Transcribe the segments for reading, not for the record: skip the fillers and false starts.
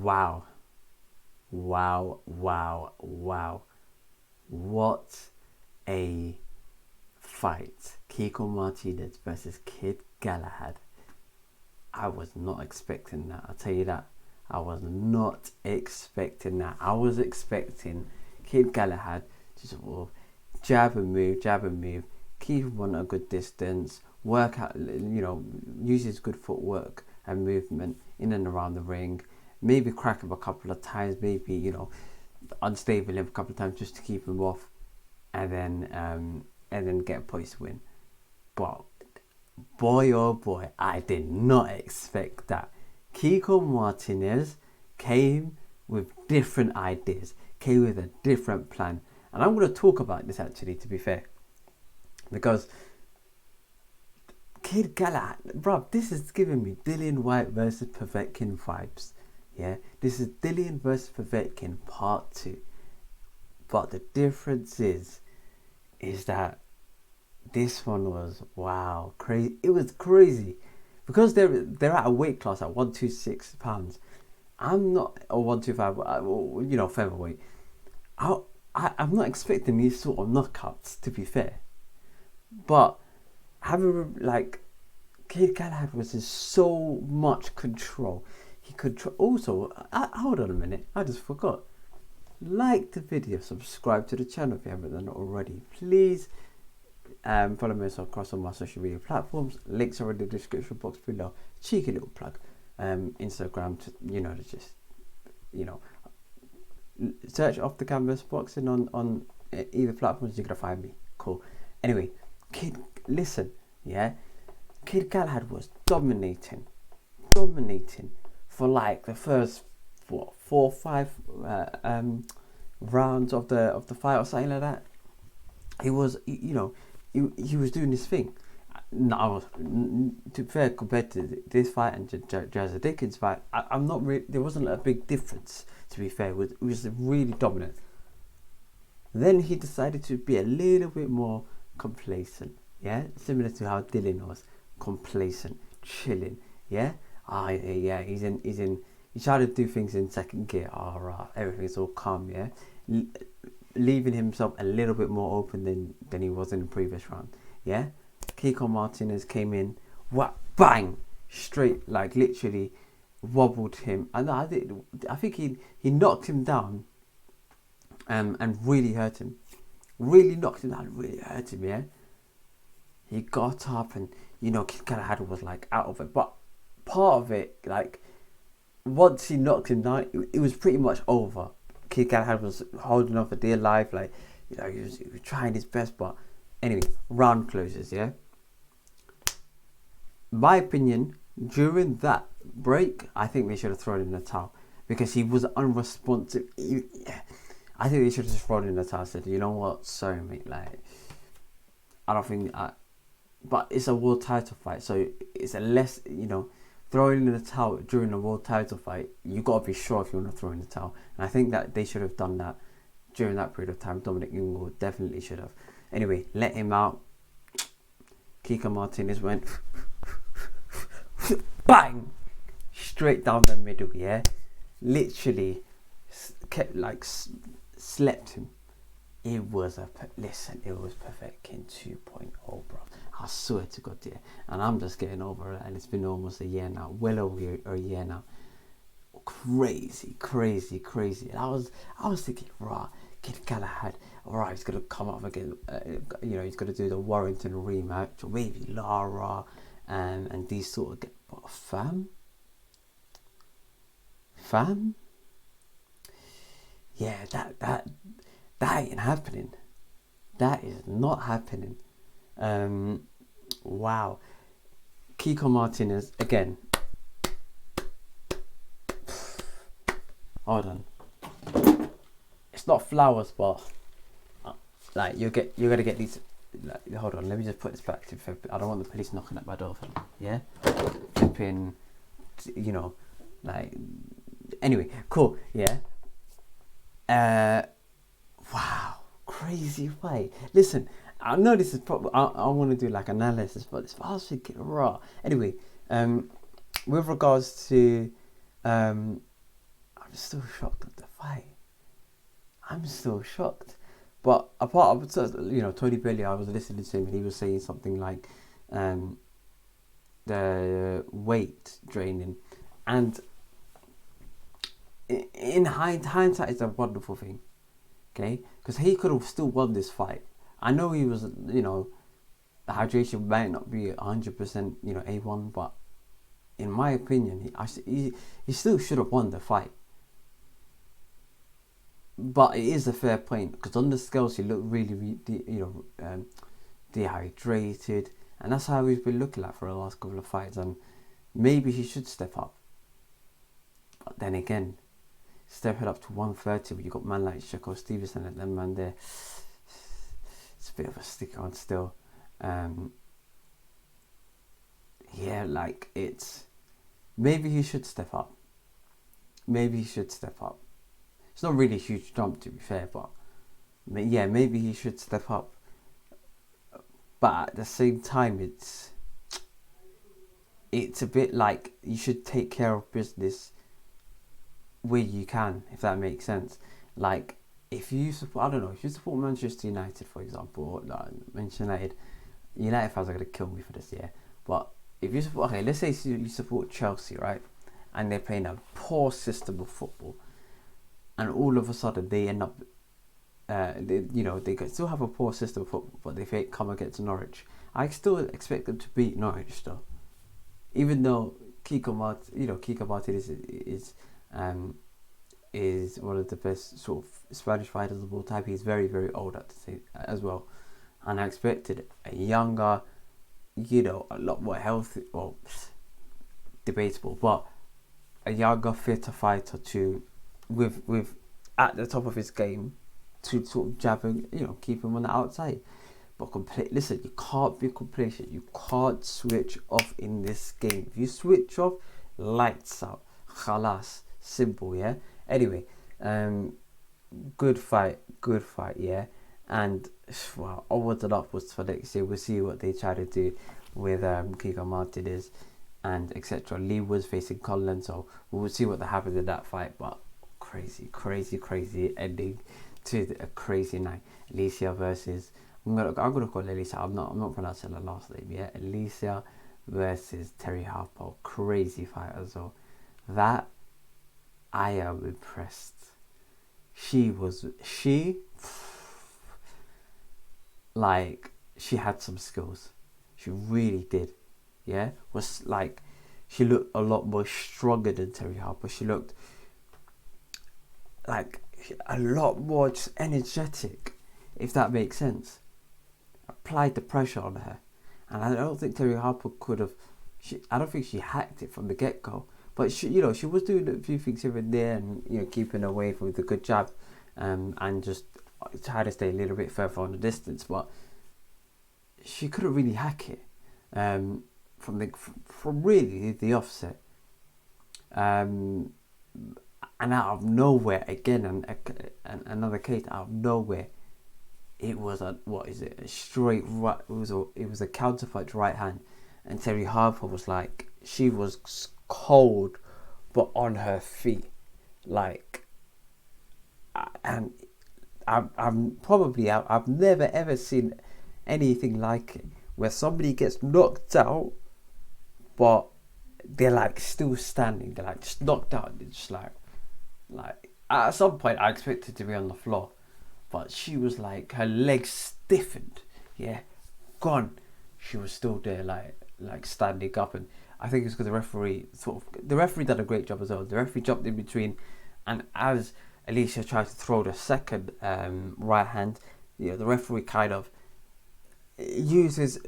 wow, wow, wow, wow. What a fight. Kiko Martinez versus Kid Galahad. I was not expecting that. I'll tell you that. I was not expecting that. I was expecting Kid Galahad to sort of jab and move, keep him on a good distance, work out, use his good footwork and movement in and around the ring, maybe crack him a couple of times, maybe, unstable him a couple of times just to keep him off, and then get a points win. But boy oh boy, I did not expect that. Kiko Martinez came with different ideas, came with a different plan. And I'm going to talk about this actually, to be fair. Because Kid Galahad, bruv, this is giving me Dillian Whyte versus Povetkin vibes. Yeah, this is Dillian versus Povetkin part 2. But the difference is that this one was, wow, crazy. It was crazy. Because they're at a weight class at 126 pounds. I'm not, or 125, featherweight. I'm not expecting these sort of knockouts, to be fair. But having, Kid Galahad was in so much control. He could also, hold on a minute, I just forgot. Like the video, subscribe to the channel if you haven't done it already. Please follow me across all my social media platforms. Links are in the description box below. Cheeky little plug. Instagram, search Off the Canvas boxing on either platforms, you're gonna find me. Cool. Anyway, Kid Galahad was dominating for the first 4 or 5 rounds of the fight or something like that. He was, he was doing his thing. No, to be fair, compared to this fight and Jazza Dickens' fight, I'm not really. There wasn't a big difference. To be fair, it was really dominant. Then he decided to be a little bit more complacent. Yeah, similar to how Dylan was complacent, chilling. Yeah, yeah. He's in. He tried to do things in second gear. Right, everything's all calm. Yeah, leaving himself a little bit more open than he was in the previous round. Yeah. Kiko Martinez came in, bang, straight, literally wobbled him. And I think he knocked him down, and really hurt him. Really knocked him down, really hurt him. Yeah. He got up, and Kid Galahad was out of it. But part of it, once he knocked him down, it was pretty much over. Kid Galahad was holding on for dear life, he was trying his best. But anyway, round closes. Yeah. My opinion, during that break, I think they should have thrown in the towel because he was unresponsive. I think they should have just thrown in the towel and said, you know what, sorry mate, I don't think, but it's a world title fight, so it's a less, throwing in the towel during a world title fight, you got to be sure if you want to throw in the towel. And I think that they should have done that during that period of time. Dominic Youngwoo definitely should have. Anyway, let him out. Kiko Martinez went bang, straight down the middle. Yeah, literally kept slept him. It was Povetkin 2.0, bro. I swear to God, yeah. And I'm just getting over it, and it's been almost a year now, well over a year now. Crazy. And I was thinking, right, Kid Galahad, alright, he's gonna come up again. He's gonna do the Warrington rematch, or maybe Lara, and these sort of fam. Yeah, that ain't happening. That is not happening. Wow. Kiko Martinez again. Hold on. It's not flowers, but you're gonna get these. Hold on. Let me just put this back to. I don't want the police knocking at my door. Yeah. Flipping. Anyway, cool. Yeah. Wow, crazy fight. Listen, I know this is probably, I want to do analysis, but this I was thinking raw. Anyway, with regards to, I'm I'm still shocked at the fight. I'm still shocked. But apart of, Tony Bellew, I was listening to him and he was saying something like the weight draining. And in hindsight, it's a wonderful thing. Okay? Because he could have still won this fight. I know he was, the hydration might not be 100%, A1, but in my opinion, he still should have won the fight. But it is a fair point because on the scales he looked really, dehydrated, and that's how he's been looking like for the last couple of fights. And maybe he should step up. But then again, stepping up to 130, when you got man like Shakur Stevenson and then man there, it's a bit of a stick on still. Maybe he should step up. It's not really a huge jump, to be fair, but yeah, maybe he should step up. But at the same time, it's a bit like you should take care of business where you can, if that makes sense. Like, if you support Manchester United, for example, or Manchester United fans are going to kill me for this, yeah. But if you support, let's say you support Chelsea, right? And they're playing a poor system of football. And all of a sudden they end up, they could still have a poor system of football, but they come against Norwich. I still expect them to beat Norwich though, even though Kiko Martinez is one of the best sort of Spanish fighters of all time. He's very, very old as well, and I expected a younger, a lot more healthy, well, debatable, but a younger, fitter fighter with at the top of his game to sort of jab and keep him on the outside. But listen, you can't be complacent. You can't switch off in this game. If you switch off, lights out. Khalas, simple, yeah. Anyway, good fight, yeah. And well, onwards and upwards for next year. We'll see what they try to do with Kiko Martinez and etc. Lee was facing Conlan, so we'll see what happens in that fight. But crazy ending to a crazy night. Alicia versus I'm gonna call it Alicia. I'm not pronouncing her last name yet. Alicia versus Terry Harper. Crazy fight as well. That I am impressed. She had some skills. She really did. Yeah, was like she looked a lot more stronger than Terry Harper. She looked like a lot more just energetic, if that makes sense. Applied the pressure on her, and I don't think Terry Harper could have. I don't think she hacked it from the get go, but she was doing a few things here and there, and keeping away from the good jab, and just try to stay a little bit further on the distance. But she couldn't really hack it, from really the offset. And out of nowhere, again, and another case out of nowhere, it was a straight right. It was a counterpunch right hand, and Terry Harper was like, she was cold, but on her feet, like, and I've never ever seen anything like it, where somebody gets knocked out, but they're like still standing. They're like just knocked out. They're just like at some point I expected to be on the floor, but she was like, her legs stiffened, yeah, gone. She was still there, like standing up, and I think it's because the referee did a great job as well. The referee jumped in between, and as Alicia tried to throw the second right hand, the referee kind of uses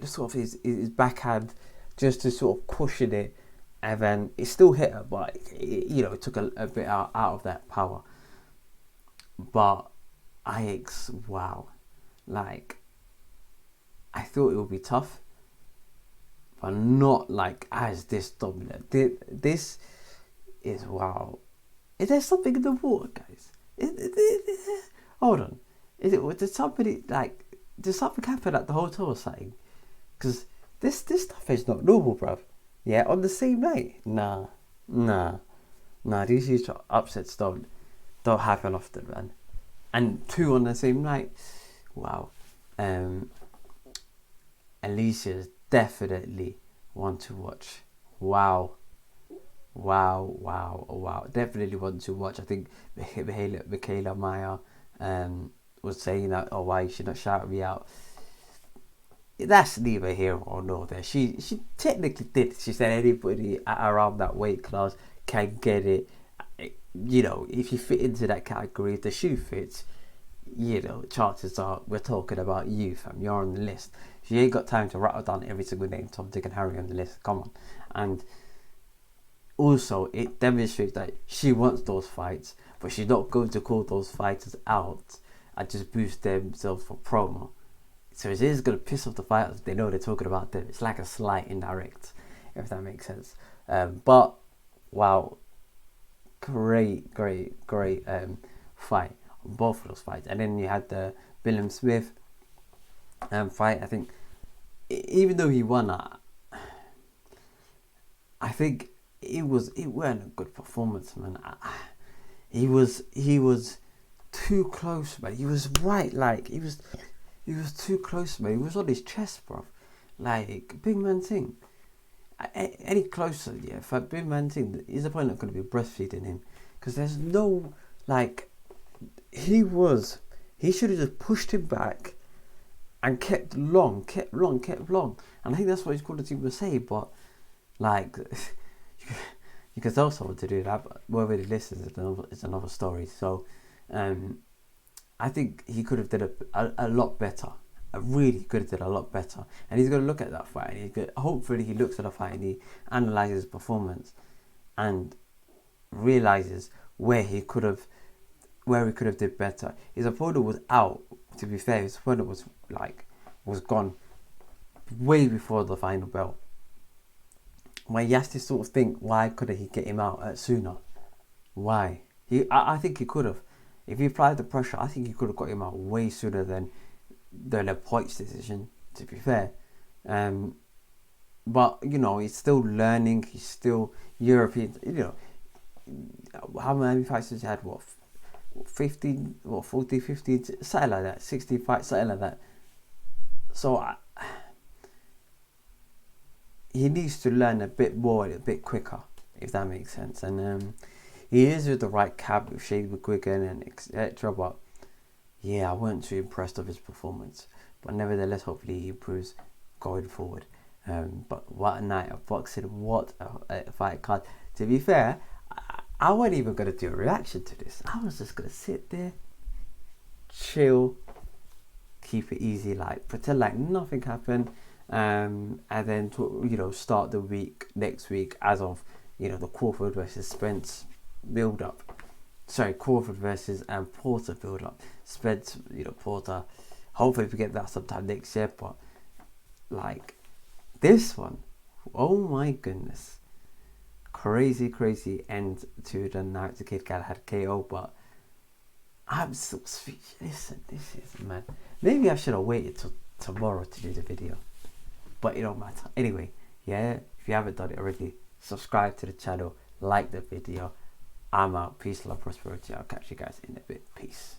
sort of his backhand just to sort of cushion it. And then it still hit her, but it took a bit out of that power. But wow, like, I thought it would be tough, but not like as this dominant. This is wow. Is there something in the water, guys? Hold on. Did something happen at the hotel or something? Because this stuff is not normal, bruv. Yeah, on the same night? Nah. Nah, these huge upsets don't happen often, man. And two on the same night. Wow. Alicia's definitely one to watch. Wow. Wow. Definitely one to watch. I think Michaela Meyer was saying that, oh, why you should not shout me out. That's neither here or nor there. She technically did. She said anybody around that weight class can get it. You know, if you fit into that category, if the shoe fits, you know, chances are we're talking about you, fam. You're on the list. She ain't got time to rattle down every single name, Tom, Dick, and Harry on the list. Come on. And also, it demonstrates that she wants those fights, but she's not going to call those fighters out and just boost themselves for promo. So it is going to piss off the fighters. They know they're talking about them. It's like a slight indirect, if that makes sense. But wow, great fight on both of those fights. And then you had the William Smith fight. I think even though he won, I think it weren't a good performance, man. He was too close, man. He was right, like he was too close, man. He was on his chest, bro. Like big man thing. Any closer, yeah. For big man thing, is the point not going to be breastfeeding him? Because there's no like. He should have just pushed him back and kept long. And I think that's what his quality team was saying. But like, you can tell someone to do that, but whether they listen is another story. So, I think he could have did a lot better. I really could have did a lot better. And he's going to look at that fight. And hopefully he looks at the fight and he analyzes his performance and realizes where he could have did better. His opponent was out. To be fair, his opponent was gone way before the final bell. When he has to sort of think, why couldn't he get him out sooner? Why? I think he could have. If he applied the pressure, I think he could have got him out way sooner than a points decision, to be fair. But, you know, he's still learning. He's still European. You know, how many fights has he had? 15, 40, 50, something like that. 60 fights, something like that. So, he needs to learn a bit more, a bit quicker, if that makes sense. And he is with the right cab with Shane McGuigan and etc. But yeah, I wasn't too impressed with his performance. But nevertheless, hopefully he improves going forward. But what a night of boxing! What a fight card. To be fair, I wasn't even going to do a reaction to this. I was just going to sit there, chill, keep it easy, like pretend like nothing happened. And then start the week next week as of the Crawford versus Spence build up. Sorry, Crawford versus Porter build up. Spence, Porter. Hopefully we get that sometime next year. But like this one, oh my goodness, crazy end to the night the Kid Galahad KO. But I'm so speechless. Listen, this is mad. Maybe I should have waited till tomorrow to do the video. But it don't matter. Anyway, yeah, if you haven't done it already, subscribe to the channel, like the video. I'm out. Peace, love, prosperity. I'll catch you guys in a bit. Peace.